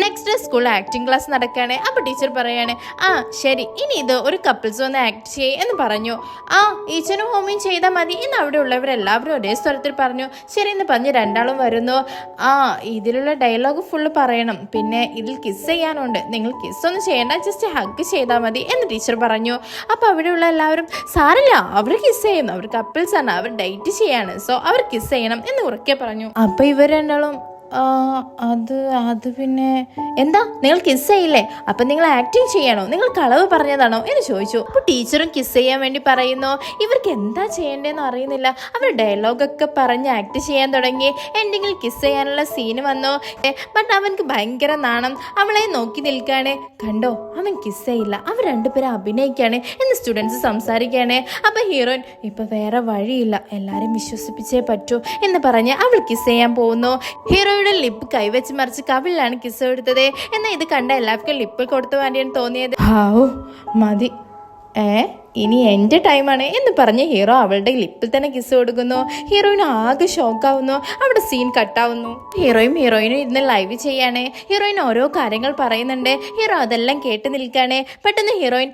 Next day സ്കൂളിൽ acting class നടക്കുകയാണ്. അപ്പോൾ ടീച്ചർ പറയാണ്, ആ ശരി, ഇനി ഇത് ഒരു കപ്പിൾസ് വന്ന് ആക്ട് ചെയ്യേ എന്ന് പറഞ്ഞു. ആ ഈച്ചനും ഹോമിയും ചെയ്താൽ മതി എന്ന് അവിടെ ഉള്ളവരെല്ലാവരും ഒരേ സ്വരത്തിൽ പറഞ്ഞു. ശരി എന്ന് പറഞ്ഞ് രണ്ടാളും വരുന്നു. ആ ഇതിലുള്ള ഡയലോഗ് ഫുള്ള് പറയണം, പിന്നെ ഇതിൽ കിസ് ചെയ്യാനുണ്ട്, നിങ്ങൾ കിസ്സൊന്നും ചെയ്യേണ്ട, ജസ്റ്റ് ഹഗ് ചെയ്താൽ മതി എന്ന് ടീച്ചർ പറഞ്ഞു. അപ്പോൾ അവിടെയുള്ള എല്ലാവരും സാറില്ല, അവർ കിസ് ചെയ്യുന്നു, അവർ കപ്പിൾസ് ആണ്, അവർ ഡേറ്റ് ചെയ്യാണ്, സോ അവർ കിസ് ചെയ്യണം എന്ന് ഉറക്കെ പറഞ്ഞു. അപ്പോൾ ഇവർ രണ്ടാളും അത് പിന്നെ എന്താ നിങ്ങൾ കിസ് ചെയ്യില്ലേ, അപ്പം നിങ്ങൾ ആക്ടിങ് ചെയ്യണോ, നിങ്ങൾ കളവ് പറഞ്ഞതാണോ എന്ന് ചോദിച്ചു. അപ്പോൾ ടീച്ചറും കിസ് ചെയ്യാൻ വേണ്ടി പറയുന്നു. ഇവർക്ക് എന്താ ചെയ്യേണ്ടതെന്ന് അറിയുന്നില്ല. അവർ ഡയലോഗൊക്കെ പറഞ്ഞ് ആക്ട് ചെയ്യാൻ തുടങ്ങി. എൻഡിങ്ങിൽ കിസ് ചെയ്യാനുള്ള സീന് വന്നു. ബട്ട് അവൻക്ക് ഭയങ്കര നാണം, അവളെ നോക്കി നിൽക്കാണ്. കണ്ടോ അവൻ കിസ് ചെയ്യില്ല, അവർ രണ്ടുപേരും അഭിനയിക്കാണ് എന്ന് സ്റ്റുഡൻസ് സംസാരിക്കുകയാണ്. അപ്പം ഹീറോയിൻ ഇപ്പം വേറെ വഴിയില്ല, എല്ലാവരും വിശ്വസിപ്പിച്ചേ പറ്റൂ എന്ന് പറഞ്ഞ് അവൾ കിസ് ചെയ്യാൻ പോകുന്നു. ഹീറോയുടെ ലിപ്പ് കൈവച്ച് മറിച്ച് കവിളിലാണ് കിസ് കൊടുത്തത്. എന്നാൽ ഇത് കണ്ട എല്ലാവർക്കും ലിപ്പ് കൊടുത്തു വേണ്ടിയാണ് തോന്നിയത്. ഹാവൂ മതി, ഇനി എൻ്റെ ടൈമാണ് എന്ന് പറഞ്ഞ് ഹീറോ അവളുടെ ലിപ്പിൽ തന്നെ കിസ് കൊടുക്കുന്നു. ഹീറോയിന് ആകെ ഷോക്കാവുന്നു. അവിടെ സീൻ കട്ടാവുന്നു. ഹീറോയിനും ഇരുന്ന് ലൈവ് ചെയ്യാണ്. ഹീറോയിൻ ഓരോ കാര്യങ്ങൾ പറയുന്നുണ്ട്. ഹീറോ അതെല്ലാം കേട്ട് നിൽക്കുകയാണ്. പെട്ടെന്ന് ഹീറോയിൻ